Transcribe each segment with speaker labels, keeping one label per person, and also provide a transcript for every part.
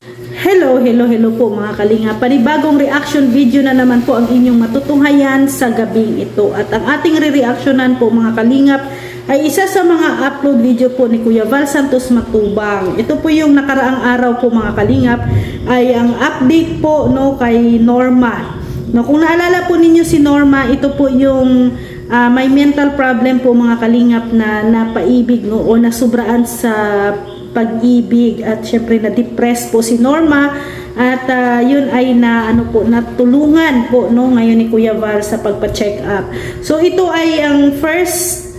Speaker 1: Hello po mga kalinga. Panibagong reaction video na naman po ang inyong matutunghayan sa gabing ito. At ang ating re-reactionan po mga kalingap ay isa sa mga upload video po ni Kuya Val Santos Matubang. Ito po yung nakaraang araw po mga kalingap ay ang update po no kay Norma. No, kung naalala po ninyo si Norma, ito po yung may mental problem po mga kalingap na napaibig no o nasubraan sa pag-ibig at syempre na-depress po si Norma at yun ay natulungan po no ngayon ni Kuya Val sa pagpa-check up. So ito ay ang first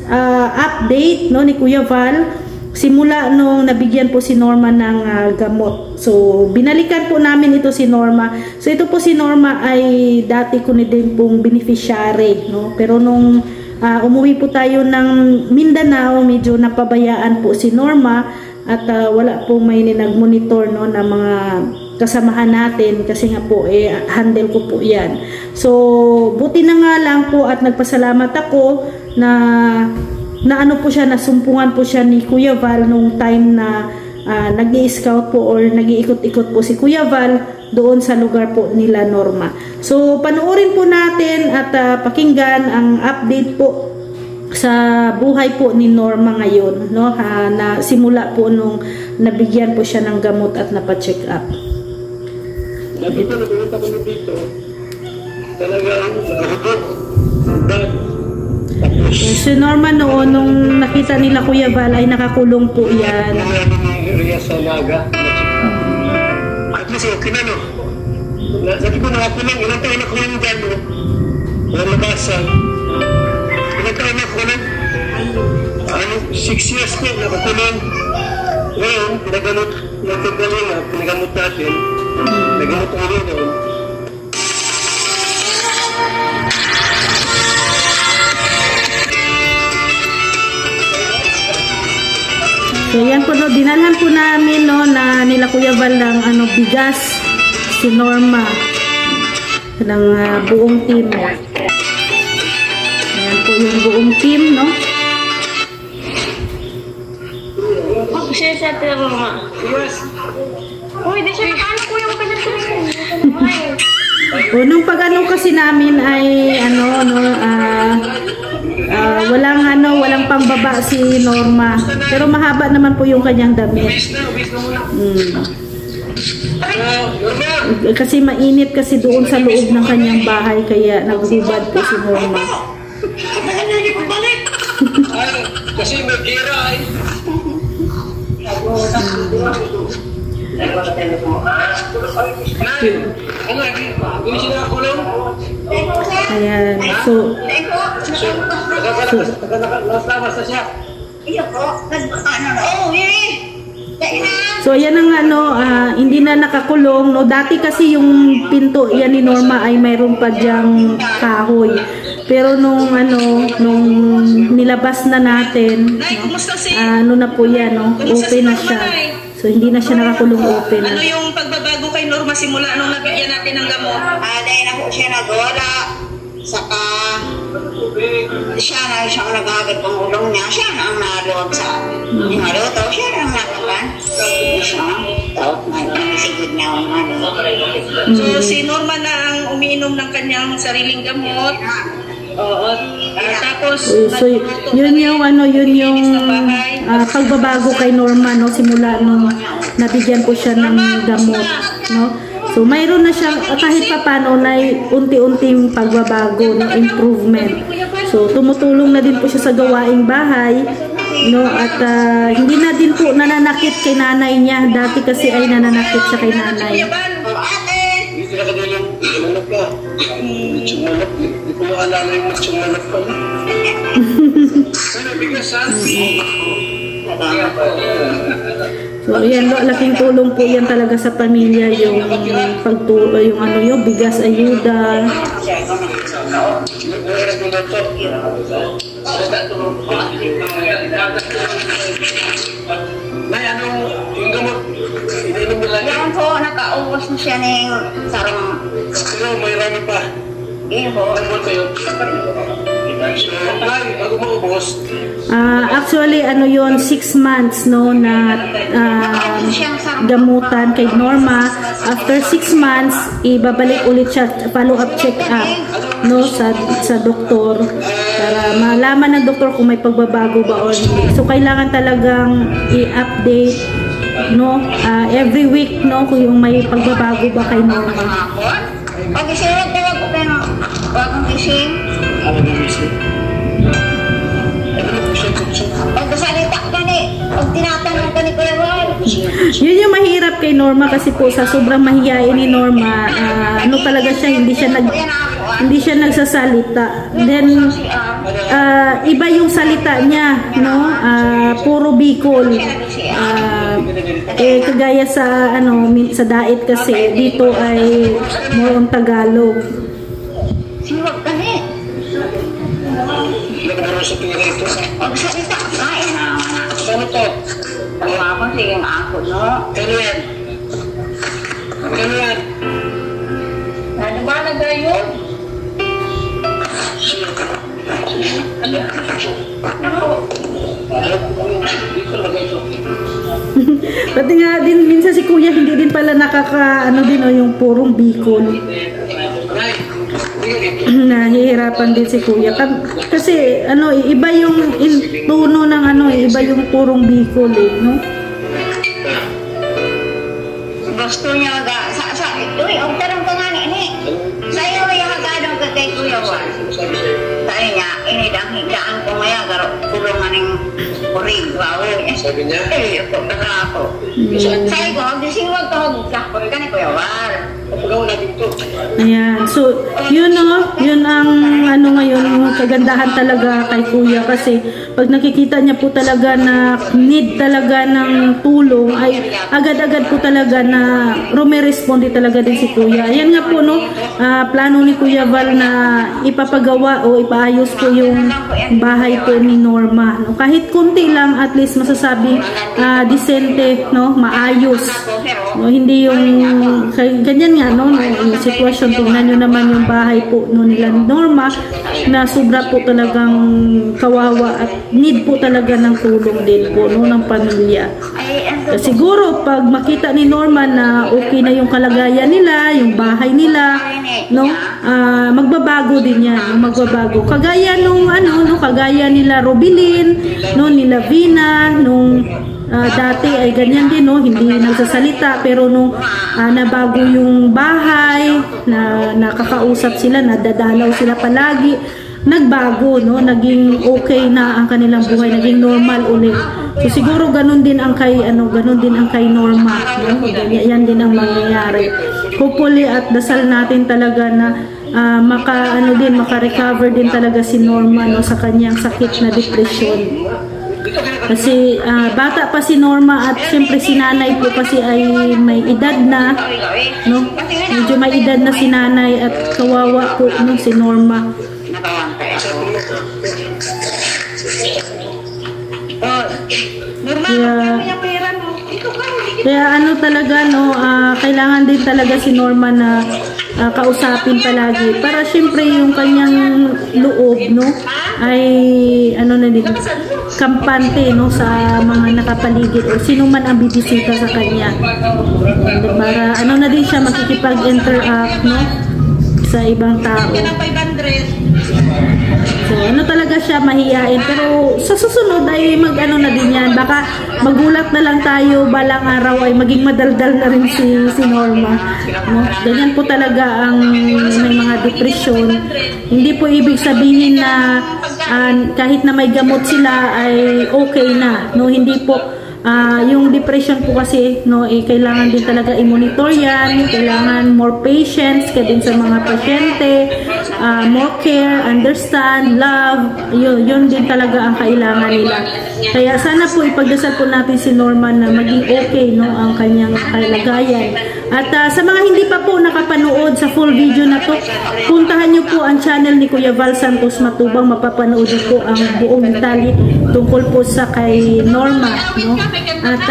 Speaker 1: update no ni Kuya Val simula nung nabigyan po si Norma ng gamot. So binalikan po namin ito si Norma. So ito po si Norma ay dati ko din pong beneficiary no pero nung umuwi po tayo ng Mindanao medyo napabayaan po si Norma at wala po may nag-monitor no na mga kasamahan natin kasi nga po handle ko po yan. So buti na nga lang po at nagpasalamat ako na ano po siya, nasumpungan po siya ni Kuya Val nung time na nag-i-scout po or nag-iikot-ikot po si Kuya Val doon sa lugar po nila Norma. So panoorin po natin at pakinggan ang update po sa buhay po ni Norma ngayon no na simula po nung nabigyan po siya ng gamot at napa-check up.
Speaker 2: Dito nagpunta ko dito. Talagang
Speaker 1: si Norma noon nung nakita nila Kuya Val ay nakakulong po yan.
Speaker 2: Sa Naga. At least okay na no. Sabi ko nakakulong, ilang taon na kulong dyan no. Walang labasan. Ilang taon na kulong? 6 years ko nakakulong. Ngayon, pinagamot natin. Nagamot ulo noon.
Speaker 1: So yan po no, dinalhan po namin no na nila Kuya Val ng bigas si Norma ng buong team. Yan po yung buong team no.
Speaker 3: Siya sa mga. Uy, di siya ano ko yung
Speaker 1: O nung pag-ano kasi namin ay walang pambaba si Norma. Pero mahaba naman po yung kanyang damit. Kasi mainit kasi doon sa loob ng kanyang bahay kaya naghubad po si Norma.
Speaker 2: Kasi may gira ay.
Speaker 1: Ayan. So ayan ang hindi na nakakulong no. Dati kasi yung pinto yan ni Norma ay mayroon pa diyang kahoy. Pero nung nilabas na natin no, na po yan no, open na siya. So hindi na siya nakakulong, open na.
Speaker 3: Ano yung pagbabago kay Norma simula nung nabigyan natin ng gamot?
Speaker 4: Dahil na po siya nagwala. Saka siya na siyang nagagad ng ulong niya. Siya na ang naluwag sa naluto. Siya na ang nakakan. Siya. Nasisigod niya ang
Speaker 3: So si Norma na ang umiinom ng kanyang sariling gamot. Oo. Tapos
Speaker 1: so yun yung pagbabago kay Norma no simula nung nabigyan po siya ng gamot no. So mayroon na siyang kahit papaano na unti-unting pagbabago no, improvement. So tumutulong na din po siya sa gawaing bahay no at hindi na din po nananakit kay nanay niya. Dati kasi ay nananakit siya kay nanay.
Speaker 2: Hindi ko maalala yung nagsumanap pa.
Speaker 1: So ayan, laking tulong po yan talaga sa pamilya yung yung bigas, ayuda.
Speaker 2: Nay, yung gamot? Ininom mo lang?
Speaker 4: Yan po, nakaubos na siya ng sarang.
Speaker 2: Pero may rami pa.
Speaker 4: Yan po.
Speaker 2: Gamot kayo? So, bago maubos,
Speaker 1: actually ano yon 6 months no na gamutan kay Norma. After 6 months ibabalik ulit siya follow up check up no sa doktor para malaman ng doktor kung may pagbabago ba o hindi. So kailangan talagang i-update no every week no kung yung may pagbabago ba kay Norma.
Speaker 4: Okay, sila tawag ko pero bagong gising. Pag salita ka ni, pag tinatanong ka ni Kuya Val.
Speaker 1: Yun yung mahirap kay Norma kasi po sa sobrang mahiyain ni Norma, ano talaga siya, hindi siya nagsasalita. Then iba yung salita niya, no? Puro Bicol. Kagaya sa sa Dait kasi dito ay more on Tagalog.
Speaker 4: Siwag ka ni.
Speaker 2: nagkaroon pira ito sa...
Speaker 4: Magsalita ka, ina.
Speaker 2: Ano to?
Speaker 4: Ang mga sige nga ako, no?
Speaker 2: Ano yan? Ano yan?
Speaker 3: Ano ba na gayon?
Speaker 1: Pati nga din minsan si Kuya hindi din pala yung purong Bicol. Nahihirapan din si Kuya kasi iba yung tono ng iba yung purong Bicol no?
Speaker 4: Gusto niya sa ito ang tarong ka nga ni sayo yung magadong ka kay Kuya Juan. Sayo niya inidang higdaan ko maya garo kulungan ng kurig bawo niya.
Speaker 2: Sabi niya?
Speaker 4: Ako taga ako. Sayo ko agdisiwag ka hugdak ko ka ni Kuya Juan.
Speaker 2: Pagkaw na dito.
Speaker 1: Ayan. So, yun ang ngayon, kagandahan talaga kay Kuya kasi pag nakikita niya po talaga na need talaga ng tulong ay agad-agad po talaga na rumeresponde talaga din si Kuya. Ayan nga po plano ni Kuya Val na ipapagawa o ipaayos po yung bahay po ni Norma. No? Kahit kunti lang at least masasabi disente, no? Maayos. No? Hindi yung ganyan nga yung sitwasyon. Tingnan nyo naman yung bahay po nila Norma na sobra po talagang kawawa at need po talaga ng tulong din po ng pamilya. Siguro pag makita ni Norma na okay na yung kalagayan nila, yung bahay nila, magbabago din yan, magbabago. Kagaya kagaya nila Robilin, nila Vina, dati ay ganyan din, hindi nagsasalita, pero nabago yung bahay, nakakausap sila, nadadalaw sila palagi, nagbago, naging okay na ang kanilang buhay, naging normal ulit. So siguro ganun din ang kay Norma, yan din ang mangyayari. Hopefully at dasal natin talaga na maka-recover din talaga si Norma sa kanyang sakit na depression. Kasi bata pa si Norma at siyempre si nanay po kasi ay may edad na, medyo may edad na si nanay at kawawa po si Norma. Kaya talaga kailangan din talaga si Norma na kausapin palagi para syempre yung kanyang loob ay kampante sa mga nakapaligid o sino man ang bibisita sa kanya para na din siya makikipag-interact sa ibang tao. So talaga siya mahiyain, pero sa susunod ay na din yan, baka magulat na lang tayo balang araw ay maging madaldal na rin si Norma, ganyan po talaga ang may mga depression. Hindi po ibig sabihin na kahit na may gamot sila ay okay na, hindi po. Yung depression po kasi kailangan din talaga i-monitor yan, kailangan more patience ka din sa mga pasyente, more care, understand, love, yun din talaga ang kailangan nila. Kaya sana po ipagdasal po natin si Norma na maging okay ang kanyang kalagayan. At sa mga hindi pa po nakapanood sa full video na to, puntahan nyo po ang channel ni Kuya Val Santos Matubang, mapapanood po ang buong detalye tungkol po sa kay Norma. At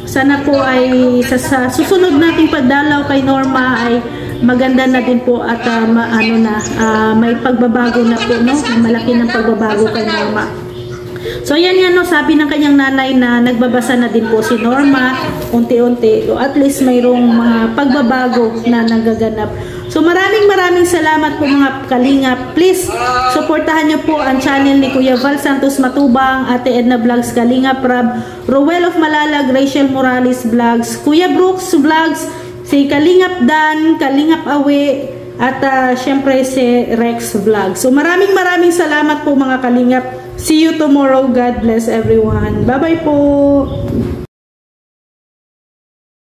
Speaker 1: sana po ay sa susunod nating pagdalaw kay Norma ay maganda na din po at may pagbabago na po, no? Malaki ng pagbabago kay Norma. So yan no, sabi ng kanyang nanay na nagbabasa na din po si Norma unti-unti. So at least mayroong mga pagbabago na nagaganap. So maraming salamat po mga kalingap. Please suportahan niyo po ang channel ni Kuya Val Santos Matubang, Ate Edna Vlogs, Kalingap Rab, Rowell of Malalag, Rachel Morales Vlogs, Kuya Brooks Vlogs, si Kalingap Dan, Kalingap Awe, at syempre si Rex Vlog. So maraming salamat po mga kalingap. See you tomorrow. God bless everyone. Bye-bye po.